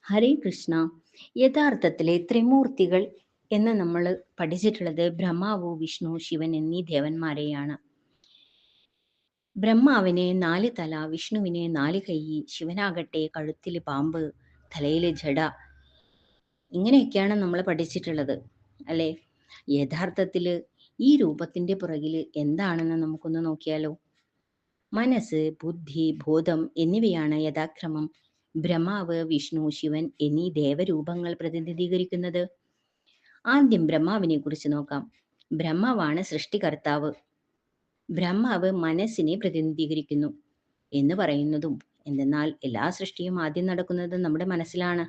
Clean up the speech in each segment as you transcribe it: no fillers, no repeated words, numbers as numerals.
ഹരേ കൃഷ്ണ. യഥാർത്ഥത്തിലെ ത്രിമൂർത്തികൾ എന്ന് നമ്മൾ പഠിച്ചിട്ടുള്ളത് ബ്രഹ്മാവ്, വിഷ്ണു, ശിവൻ എന്നീ ദേവന്മാരെയാണ്. ബ്രഹ്മാവിന് 4 തല, വിഷ്ണുവിന് 4 കൈ, ശിവനാകട്ടെ കഴുത്തിൽ പാമ്പ്, തലയിൽ ജട. ഇങ്ങനെയൊക്കെയാണ് നമ്മൾ പഠിച്ചിട്ടുള്ളത് അല്ലേ? യഥാർത്ഥത്തിൽ ഈ രൂപത്തിന്റെ പുറകിൽ എന്താണെന്ന് നമുക്കൊന്ന് നോക്കിയാലോ? മനസ്സ്, ബുദ്ധി, ബോധം എന്നിവയാണ് യഥാക്രമം ബ്രഹ്മാവ്, വിഷ്ണു, ശിവൻ എന്നീ ദേവരൂപങ്ങൾ പ്രതിനിധീകരിക്കുന്നത്. ആദ്യം ബ്രഹ്മാവിനെ കുറിച്ച് നോക്കാം. ബ്രഹ്മാവാണ് സൃഷ്ടികർത്താവ്. ബ്രഹ്മാവ് മനസ്സിനെ പ്രതിനിധീകരിക്കുന്നു എന്ന് പറയുന്നതും എന്തെന്നാൽ എല്ലാ സൃഷ്ടിയും ആദ്യം നടക്കുന്നത് നമ്മുടെ മനസ്സിലാണ്.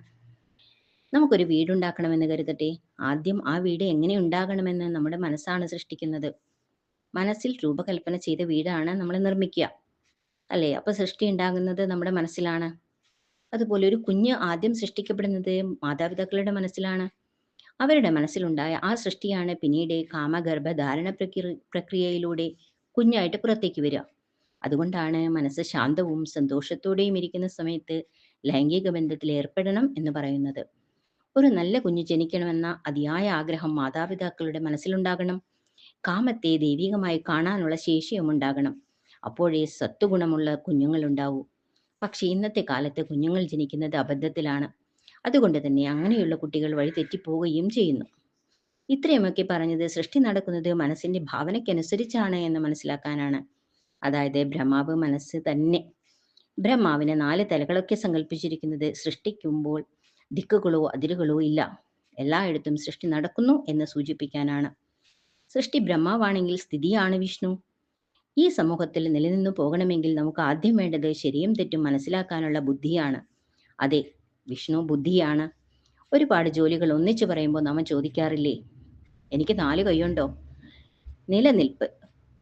നമുക്കൊരു വീടുണ്ടാക്കണമെന്ന് കരുതട്ടെ. ആദ്യം ആ വീട് എങ്ങനെ ഉണ്ടാകണമെന്ന് നമ്മുടെ മനസ്സാണ് സൃഷ്ടിക്കുന്നത്. മനസ്സിൽ രൂപകൽപ്പന ചെയ്ത വീടാണ് നമ്മൾ നിർമ്മിക്കുക അല്ലേ? അപ്പൊ സൃഷ്ടി ഉണ്ടാകുന്നത് നമ്മുടെ മനസ്സിലാണ്. അതുപോലെ ഒരു കുഞ്ഞ് ആദ്യം സൃഷ്ടിക്കപ്പെടുന്നത് മാതാപിതാക്കളുടെ മനസ്സിലാണ്. അവരുടെ മനസ്സിലുണ്ടായ ആ സൃഷ്ടിയാണ് പിന്നീട് കാമഗർഭധാരണ പ്രക്രിയയിലൂടെ കുഞ്ഞായിട്ട് പുറത്തേക്ക് വരിക. അതുകൊണ്ടാണ് മനസ്സ് ശാന്തവും സന്തോഷത്തോടെയും ഇരിക്കുന്ന സമയത്ത് ലൈംഗിക ബന്ധത്തിൽ ഏർപ്പെടണം എന്ന് പറയുന്നത്. ഒരു നല്ല കുഞ്ഞ് ജനിക്കണമെന്ന അതിയായ ആഗ്രഹം മാതാപിതാക്കളുടെ മനസ്സിലുണ്ടാകണം. കാമത്തെ ദൈവികമായി കാണാനുള്ള ശേഷിയും ഉണ്ടാകണം. അപ്പോഴേ സത്വഗുണമുള്ള കുഞ്ഞുങ്ങൾ ഉണ്ടാവൂ. പക്ഷേ ഇന്നത്തെ കാലത്ത് കുഞ്ഞുങ്ങൾ ജനിക്കുന്നത് അബദ്ധത്തിലാണ്. അതുകൊണ്ട് തന്നെ അങ്ങനെയുള്ള കുട്ടികൾ വഴി തെറ്റിപ്പോവുകയും ചെയ്യുന്നു. ഇത്രയുമൊക്കെ പറഞ്ഞത് സൃഷ്ടി നടക്കുന്നത് മനസ്സിന്റെ ഭാവനയ്ക്കനുസരിച്ചാണ് എന്ന് മനസ്സിലാക്കാനാണ്. അതായത് ബ്രഹ്മാവ് മനസ്സ് തന്നെ. ബ്രഹ്മാവിന് 4 തലകളൊക്കെ സങ്കല്പിച്ചിരിക്കുന്നത് സൃഷ്ടിക്കുമ്പോൾ ദിക്കുകളോ അതിരുകളോ ഇല്ല. എല്ലായിടത്തും സൃഷ്ടി നടക്കുന്നു എന്ന് സൂചിപ്പിക്കാനാണ്. സൃഷ്ടി ബ്രഹ്മാവാണെങ്കിൽ സ്ഥിതിയാണ് വിഷ്ണു. ഈ സമൂഹത്തിൽ നിലനിന്നു പോകണമെങ്കിൽ നമുക്ക് ആദ്യം വേണ്ടത് ശരിയും തെറ്റും മനസ്സിലാക്കാനുള്ള ബുദ്ധിയാണ്. അതെ, വിഷ്ണു ബുദ്ധിയാണ്. ഒരുപാട് ജോലികൾ ഒന്നിച്ചു പറയുമ്പോൾ നാം ചോദിക്കാറില്ലേ, എനിക്ക് 4 കൈയുണ്ടോ? നിലനിൽപ്പ്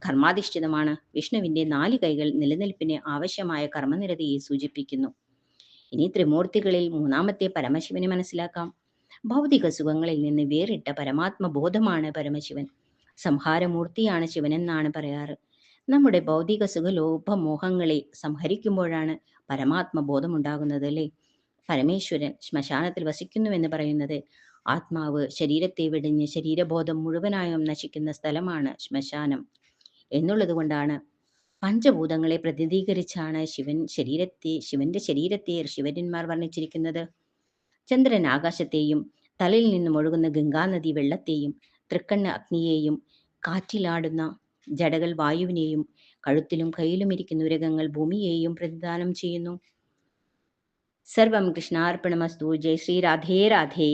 കർമാധിഷ്ഠിതമാണ്. വിഷ്ണുവിന്റെ 4 കൈകൾ നിലനിൽപ്പിന് ആവശ്യമായ കർമ്മനിരതയെ സൂചിപ്പിക്കുന്നു. ഇനി ത്രിമൂർത്തികളിൽ മൂന്നാമത്തെ പരമശിവനെ മനസ്സിലാക്കാം. ഭൗതിക സുഖങ്ങളിൽ നിന്ന് വേറിട്ട പരമാത്മബോധമാണ് പരമശിവൻ. സംഹാരമൂർത്തിയാണ് ശിവനെന്നാണ് പറയാറ്. നമ്മുടെ ഭൗതിക സുഖലോഭമോഹങ്ങളെ സംഹരിക്കുമ്പോഴാണ് പരമാത്മബോധമുണ്ടാകുന്നത് അല്ലേ? പരമേശ്വരൻ ശ്മശാനത്തിൽ വസിക്കുന്നുവെന്ന് പറയുന്നത് ആത്മാവ് ശരീരത്തെ വെടിഞ്ഞ് ശരീരബോധം മുഴുവനായും നശിക്കുന്ന സ്ഥലമാണ് ശ്മശാനം എന്നുള്ളത് കൊണ്ടാണ് പഞ്ചഭൂതങ്ങളെ പ്രതിനിധീകരിച്ചാണ് ശിവന്റെ ശരീരത്തെ ശിവന്മാർ വർണ്ണിച്ചിരിക്കുന്നത്. ചന്ദ്രൻ ആകാശത്തെയും തലയിൽ നിന്നും ഒഴുകുന്ന ഗംഗാനദി വെള്ളത്തെയും തൃക്കണ്ണ് അഗ്നിയെയും കാറ്റിലാടുന്ന ജടകൾ വായുവിനെയും കഴുത്തിലും കയ്യിലും ഇരിക്കുന്ന ഉരകങ്ങൾ ഭൂമിയെയും പ്രതിദാനം ചെയ്യുന്നു. സർവം കൃഷ്ണാർപ്പണമസ്തു. ജയ് ശ്രീ രാധേ രാധേ.